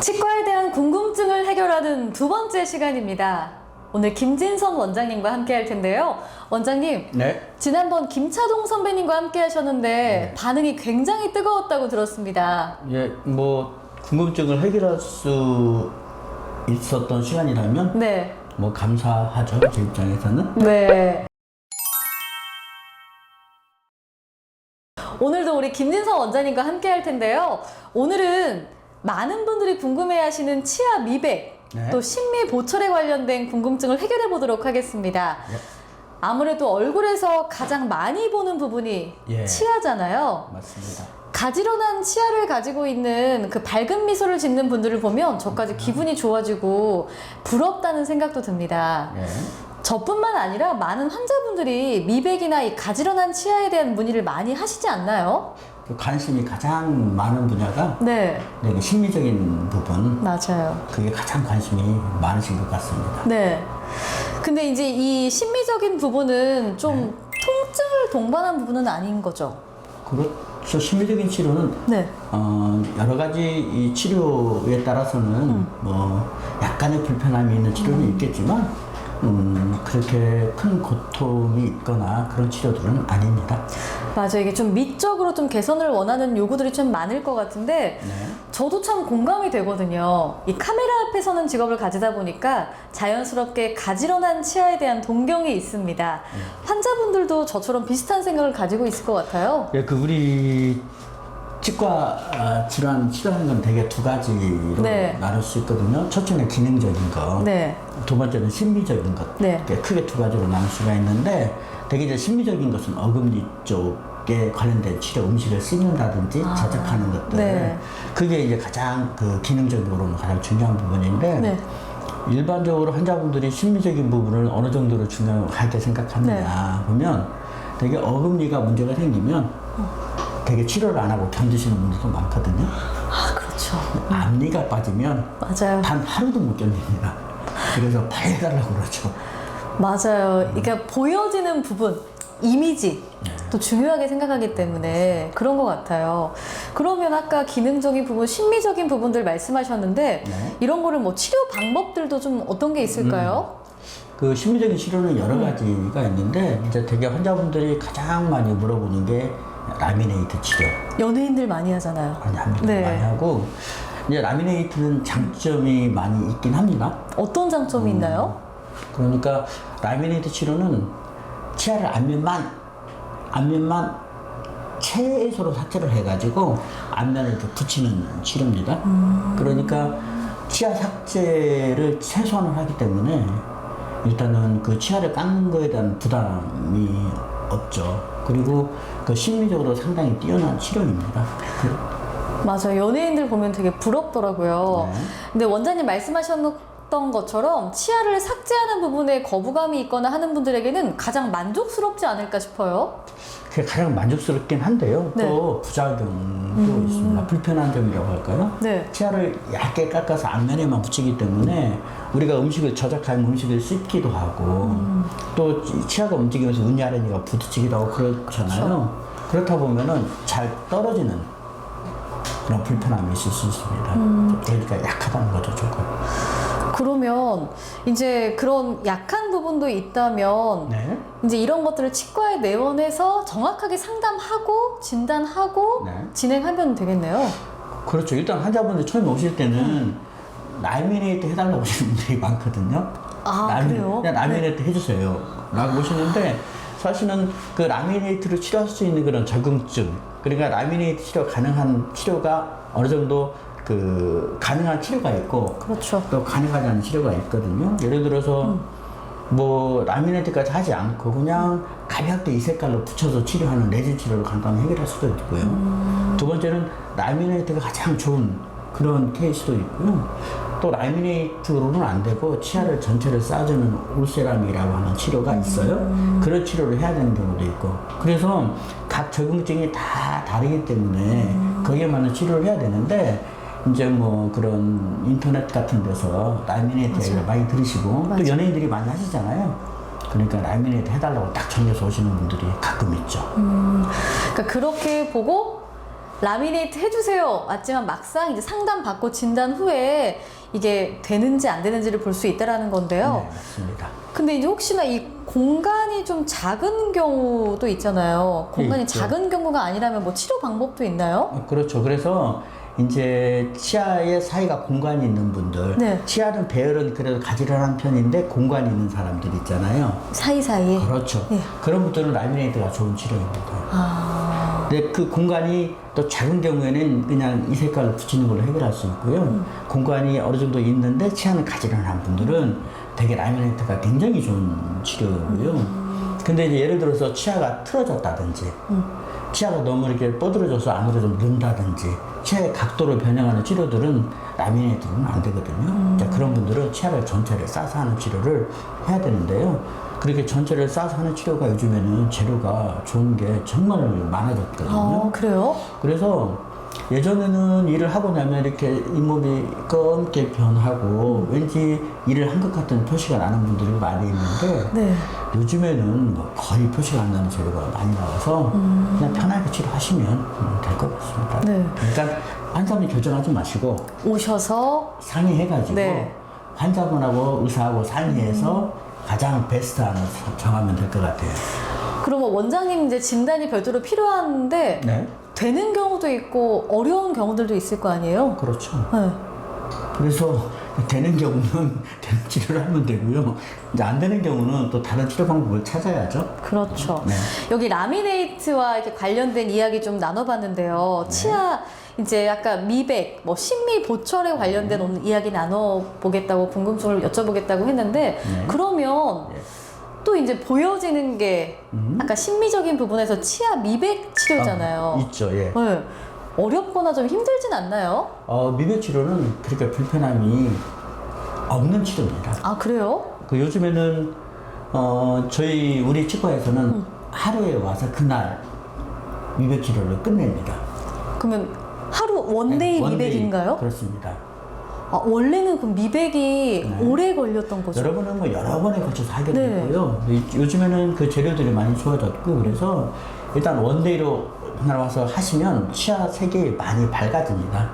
치과에 대한 궁금증을 해결하는 두 번째 시간입니다. 오늘 김진선 원장님과 함께 할 텐데요. 원장님, 네. 지난번 김차동 선배님과 함께 하셨는데 네. 반응이 굉장히 뜨거웠다고 들었습니다. 예, 뭐 궁금증을 해결할 수 있었던 시간이라면 네. 뭐 감사하죠, 제 입장에서는. 네. 오늘도 우리 김진선 원장님과 함께 할 텐데요. 오늘은 많은 분들이 궁금해하시는 치아 미백, 네. 또 심미 보철에 관련된 궁금증을 해결해 보도록 하겠습니다. 네. 아무래도 얼굴에서 가장 많이 보는 부분이 예. 치아잖아요. 맞습니다. 가지런한 치아를 가지고 있는 그 밝은 미소를 짓는 분들을 보면 저까지 기분이 좋아지고 부럽다는 생각도 듭니다. 예. 저뿐만 아니라 많은 환자분들이 미백이나 이 가지런한 치아에 대한 문의를 많이 하시지 않나요? 그 관심이 가장 많은 분야가 네, 그 심리적인 부분, 맞아요. 그게 가장 관심이 많으신 것 같습니다. 네. 근데 이제 이 심미적인 부분은 좀 통증을 동반한 부분은 아닌 거죠? 그렇죠. 심리적인 치료는 네. 여러 가지 이 치료에 따라서는 뭐 약간의 불편함이 있는 치료는 있겠지만 그렇게 큰 고통이 있거나 그런 치료들은 아닙니다. 맞아요. 이게 좀 미적으로 좀 개선을 원하는 요구들이 좀 많을 것 같은데 네. 저도 참 공감이 되거든요. 이 카메라 앞에 서는 직업을 가지다 보니까 자연스럽게 가지런한 치아에 대한 동경이 있습니다. 환자분들도 저처럼 비슷한 생각을 가지고 있을 것 같아요. 예, 그 우리 치과 질환 치료하는 건 되게 두 가지로 네. 나눌 수 있거든요. 첫째는 기능적인 것, 네. 두 번째는 심리적인 것. 네. 이렇게 크게 두 가지로 나눌 수가 있는데, 되게 이제 심리적인 것은 어금니 쪽에 관련된 치료, 음식을 씹는다든지 자작하는 것들. 네. 그게 이제 가장 그 기능적으로는 가장 중요한 부분인데, 네. 일반적으로 환자분들이 심리적인 부분을 어느 정도로 중요하게 생각합니다. 보면 되게 어금니가 문제가 생기면 되게 치료를 안 하고 견디시는 분들도 많거든요. 아, 그렇죠. 앞니가 빠지면 맞아요. 단 하루도 못 견딥니다. 그래서 빨리 해달라고 그러죠. 맞아요. 그러니까 보여지는 부분, 이미지 또 중요하게 생각하기 때문에 그런 것 같아요. 그러면 아까 기능적인 부분, 심미적인 부분들 말씀하셨는데 네. 이런 거를 뭐 치료 방법들도 좀 어떤 게 있을까요? 그 심리적인 치료는 여러 가지가 있는데, 이제 되게 환자분들이 가장 많이 물어보는 게 라미네이트 치료. 연예인들 많이 하잖아요. 많이 합니다. 네. 많이 하고, 이제 라미네이트는 장점이 많이 있긴 합니다. 어떤 장점이 있나요? 그러니까 라미네이트 치료는 치아를 앞면만 최소로 삭제를 해가지고 앞면을 이렇게 붙이는 치료입니다. 그러니까 치아 삭제를 최소한을 하기 때문에 일단은 그 치아를 깎는 거에 대한 부담이 없죠. 그리고 그 심리적으로 상당히 뛰어난 치료입니다. 맞아요. 연예인들 보면 되게 부럽더라고요. 네. 근데 원장님 말씀하셨던 것처럼 치아를 삭제하는 부분에 거부감이 있거나 하는 분들에게는 가장 만족스럽지 않을까 싶어요. 그게 가장 만족스럽긴 한데요. 네. 또 부작용도 있습니다. 불편한 점이라고 할까요? 네. 치아를 얇게 깎아서 앞면에만 붙이기 때문에 우리가 음식을 저작하면 음식을 씹기도 하고 또 치아가 움직이면서 운야ren이가 부딪히기도 하고 그렇잖아요. 그렇다 보면은 잘 떨어지는 그런 불편함이 있을 수 있습니다. 그러니까 약하다는 거죠, 조금. 그러면 이제 그런 약한 부분도 있다면 네. 이제 이런 것들을 치과에 내원해서 정확하게 상담하고 진단하고 네. 진행하면 되겠네요. 그렇죠. 일단 환자분들 처음에 오실 때는 라미네이트 해달라고 하시는 분들이 많거든요. 아, 그래요? 그냥 라미네이트 해주세요. 라고 오시는데, 사실은 그 라미네이트를 치료할 수 있는 그런 적응증, 그러니까 라미네이트 치료 가능한 치료가 어느 정도 그 가능한 치료가 있고, 그렇죠. 또 가능하지 않은 치료가 있거든요. 예를 들어서 뭐 라미네이트까지 하지 않고 그냥 가볍게 이 색깔로 붙여서 치료하는 레진 치료를 간단히 해결할 수도 있고요. 두 번째는 라미네이트가 가장 좋은 그런 케이스도 있고요. 또 라미네이트로는 안 되고 치아를 전체를 싸주는 울세람이라고 하는 치료가 있어요. 그런 치료를 해야 되는 경우도 있고. 그래서 각 적응증이 다 다르기 때문에 거기에 맞는 치료를 해야 되는데, 이제 뭐 그런 인터넷 같은 데서 라미네이트 얘기를 많이 들으시고 또 연예인들이 많이 하시잖아요. 그러니까 라미네이트 해달라고 딱 정해서 오시는 분들이 가끔 있죠. 그러니까 그렇게 보고 라미네이트 해주세요. 맞지만 막상 이제 상담 받고 진단 후에 이게 되는지 안 되는지를 볼 수 있다라는 건데요. 네, 맞습니다. 근데 이제 혹시나 이 공간이 좀 작은 경우도 있잖아요. 공간이 있죠. 작은 경우가 아니라면 뭐 치료 방법도 있나요? 그렇죠. 그래서 이제 치아의 사이가 공간이 있는 분들, 네. 치아는 배열은 그래도 가지런한 편인데 공간이 있는 사람들 있잖아요. 사이사이에. 그렇죠. 예. 그런 분들은 라미네이트가 좋은 치료입니다. 아, 근데 그 공간이 또 작은 경우에는 그냥 이 색깔로 붙이는 걸로 해결할 수 있고요. 공간이 어느 정도 있는데 치아는 가지런한 분들은 되게 라미네이트가 굉장히 좋은 치료고요. 근데 이제 예를 들어서 치아가 틀어졌다든지, 치아가 너무 이렇게 뻗어져서 안으로 좀 는다든지, 치아의 각도를 변형하는 치료들은 라미네이트는 안 되거든요. 자, 그런 분들은 치아를 전체를 싸서 하는 치료를 해야 되는데요. 그렇게 전체를 싸서 하는 치료가 요즘에는 재료가 좋은 게 정말 많아졌거든요. 그래요? 그래서 예전에는 일을 하고 나면 이렇게 잇몸이 검게 변하고 왠지 일을 한 것 같은 표시가 나는 분들이 많이 있는데 네. 요즘에는 뭐 거의 표시가 안 나는 재료가 많이 나와서 그냥 편하게 치료하시면 될 것 같습니다. 네. 그러니까 환자분이 결정하지 마시고 오셔서 상의해가지고 네. 환자분하고 의사하고 상의해서 가장 베스트 안을 정하면 될 것 같아요. 그러면 원장님 이제 진단이 별도로 필요한데 네, 되는 경우도 있고 어려운 경우들도 있을 거 아니에요? 그렇죠. 네. 그래서 되는 경우는 되는 치료를 하면 되고요. 이제 안 되는 경우는 또 다른 치료 방법을 찾아야죠. 그렇죠. 네. 여기 라미네이트와 이렇게 관련된 이야기 좀 나눠봤는데요. 치아 이제 아까 미백, 뭐 신미 보철에 관련된 오늘 이야기 나눠보겠다고 궁금증을 여쭤보겠다고 했는데 네. 그러면 네. 또 이제 보여지는 게 아까 심미적인 부분에서 치아 미백 치료잖아요. 있죠, 예. 네. 어렵거나 좀 힘들진 않나요? 미백 치료는 그렇게 불편함이 없는 치료입니다. 아 그래요? 그 요즘에는 우리 치과에서는 하루에 와서 그날 미백 치료를 끝냅니다. 그러면 하루 원데이 원데이, 미백인가요? 그렇습니다. 아, 원래는 그 미백이 네. 오래 걸렸던 거죠? 여러분은 뭐 여러 번에 걸쳐서 하게 네. 되고요. 요즘에는 그 재료들이 많이 좋아졌고 그래서 일단 원데이로 그날 와서 하시면 치아 색이 많이 밝아집니다.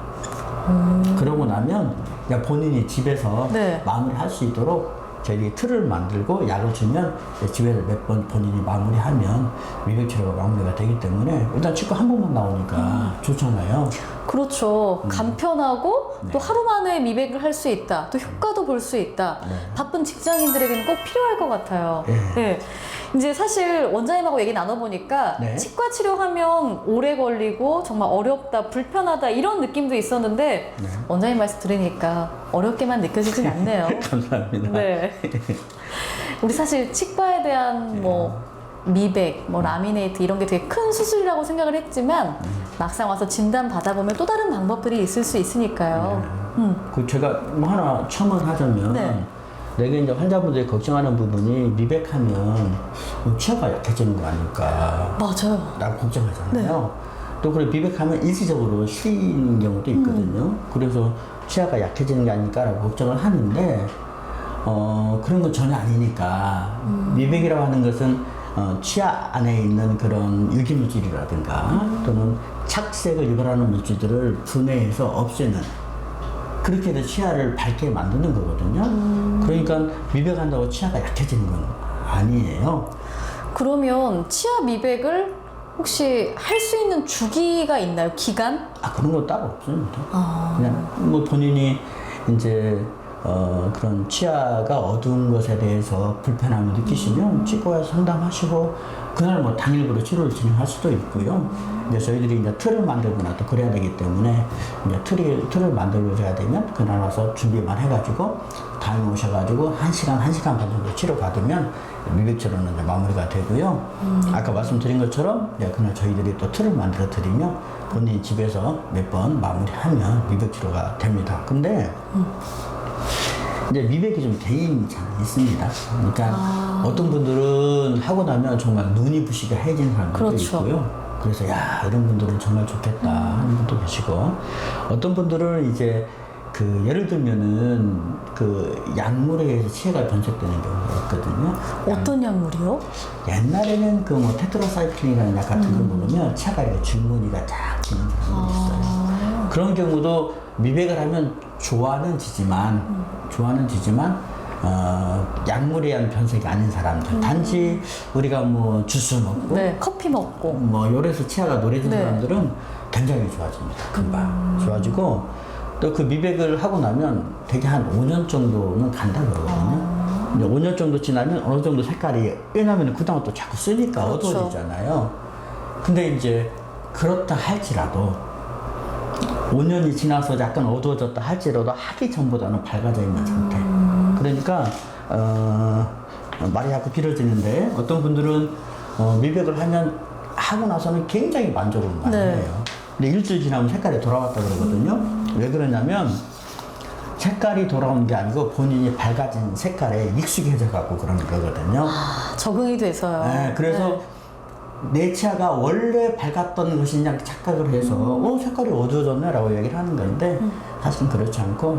그러고 나면 그냥 본인이 집에서 네. 마무리할 수 있도록 저희 틀을 만들고 약을 주면 집에서 몇 번 본인이 마무리하면 미백 치료가 마무리가 되기 때문에 일단 치과 한 번만 나오니까 좋잖아요. 그렇죠. 간편하고 네. 또 하루 만에 미백을 할 수 있다. 또 효과도 볼 수 있다. 네. 바쁜 직장인들에게는 꼭 필요할 것 같아요. 네. 네. 이제 사실 원장님하고 얘기 나눠보니까 네. 치과 치료하면 오래 걸리고 정말 어렵다, 불편하다 이런 느낌도 있었는데 네. 원장님 말씀 들으니까 어렵게만 느껴지진 않네요. 감사합니다. 네. 우리 사실 치과에 대한 뭐 미백, 뭐 라미네이트 이런 게 되게 큰 수술이라고 생각을 했지만 막상 와서 진단 받아보면 또 다른 방법들이 있을 수 있으니까요. 그 제가 뭐 하나 첨언하자면 네. 내가 이제 환자분들이 걱정하는 부분이 미백하면 치아가 약해지는 거 아닐까 맞아요. 라고 걱정하잖아요. 또 그래 미백하면 일시적으로 쉬는 경우도 있거든요. 그래서 치아가 약해지는 게 아닐까라고 걱정을 하는데 그런 건 전혀 아니니까 미백이라고 하는 것은 치아 안에 있는 그런 유기물질이라든가 또는 착색을 유발하는 물질들을 분해해서 없애는 그렇게 해서 치아를 밝게 만드는 거거든요. 그러니까 미백한다고 치아가 약해지는 건 아니에요. 그러면 치아 미백을 혹시 할 수 있는 주기가 있나요? 기간? 그런 거 따로 없습니다. 아. 그냥 뭐 본인이 이제 그런 치아가 어두운 것에 대해서 불편함을 느끼시면 치과에 상담하시고 그날 뭐 당일으로 치료를 진행할 수도 있고요. 이제 저희들이 이제 틀을 만들거나 또 그래야 되기 때문에 이제 틀을 만들어줘야 되면 그날 와서 준비만 해가지고 다음에 오셔가지고 1시간 반 정도 치료 받으면 미백 치료는 이제 마무리가 되고요. 아까 말씀드린 것처럼 이제 그날 저희들이 또 틀을 만들어 드리면 본인이 집에서 몇 번 마무리하면 미백 치료가 됩니다. 근데 이제 미백이 좀 개인차가 있습니다. 그러니까 어떤 분들은 하고 나면 정말 눈이 부시게 하얘지는 사람들도 그렇죠. 있고요. 그래서 야 이런 분들은 정말 좋겠다 하는 분도 계시고 어떤 분들은 이제 그 예를 들면은 그 약물에 의해서 치아가 변색되는 경우가 있거든요. 어떤 약물이요? 옛날에는 그 뭐 테트라사이클린이라는 약 같은 걸 먹으면 치아가 이렇게 줄무늬가 쫙 지는 경우가 있어요. 그런 경우도 미백을 하면 좋아는 지지만 약물에 의한 변색이 아닌 사람들, 단지 우리가 뭐 주스 먹고 네, 커피 먹고. 뭐 요래서 치아가 노래진 네. 사람들은 굉장히 좋아집니다. 금방 좋아지고 또 그 미백을 하고 나면 되게 한 5년 정도는 간다 그러거든요. 이제 5년 정도 지나면 어느 정도 색깔이, 왜냐면 그동안 또 자꾸 쓰니까 그렇죠. 어두워지잖아요. 근데 이제 그렇다 할지라도 5년이 지나서 약간 어두워졌다 할지라도 하기 전보다는 밝아져 있는 상태. 그러니까 말이 자꾸 길어지는데 어떤 분들은 미백을 하고 나서는 굉장히 만족을 많이 네. 해요. 근데 일주일 지나면 색깔이 돌아왔다 그러거든요. 왜 그러냐면 색깔이 돌아온 게 아니고 본인이 밝아진 색깔에 익숙해져 갖고 그런 거거든요. 아, 적응이 돼서요. 네, 그래서 내 치아가 원래 밝았던 것이 그냥 착각을 해서 색깔이 어두워졌네 라고 얘기를 하는 건데 사실은 그렇지 않고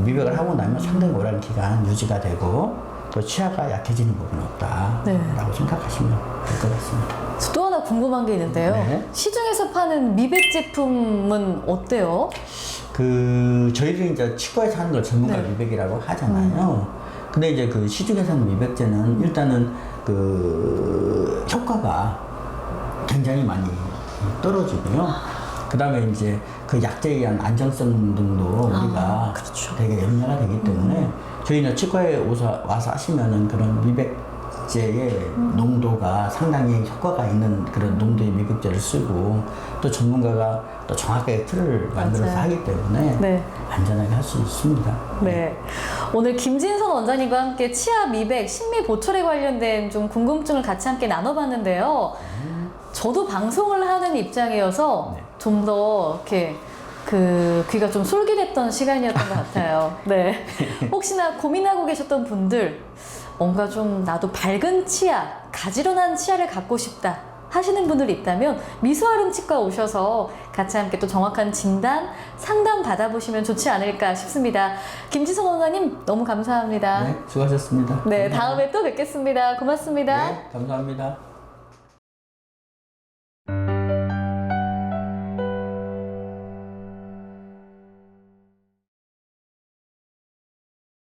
미백을 하고 나면 상당히 오랜 기간 유지가 되고 또 치아가 약해지는 부분은 없다 네. 라고 생각하시면 될 것 같습니다. 또 하나 궁금한 게 있는데요. 네. 시중에서 파는 미백 제품은 어때요? 저희들이 이제 치과에서 하는 걸 전문가 네. 미백이라고 하잖아요. 근데 이제 그 시중에서 하는 미백제는 일단은 그 효과가 굉장히 많이 떨어지고요. 그 다음에 이제 그 약제에 의한 안정성 등도 우리가 그렇죠. 되게 염려가 되기 때문에 저희는 치과에 와서 하시면은 그런 미백제의 농도가 상당히 효과가 있는 그런 농도의 미백제를 쓰고 또 전문가가 또 정확하게 틀을 만들어서 맞아요. 하기 때문에 네. 안전하게 할 수 있습니다. 네. 오늘 김진선 원장님과 함께 치아 미백, 신미 보철에 관련된 좀 궁금증을 같이 함께 나눠봤는데요. 저도 방송을 하는 입장이어서 네. 좀 더 이렇게 그 귀가 좀 솔깃했던 시간이었던 것 같아요. 네. 혹시나 고민하고 계셨던 분들, 뭔가 좀 나도 밝은 치아, 가지런한 치아를 갖고 싶다 하시는 분들이 있다면 미소아름 치과 오셔서 같이 함께 또 정확한 진단, 상담 받아보시면 좋지 않을까 싶습니다. 김진선 원장님 너무 감사합니다. 네, 수고하셨습니다. 네, 다음에 또 뵙겠습니다. 고맙습니다. 네, 감사합니다.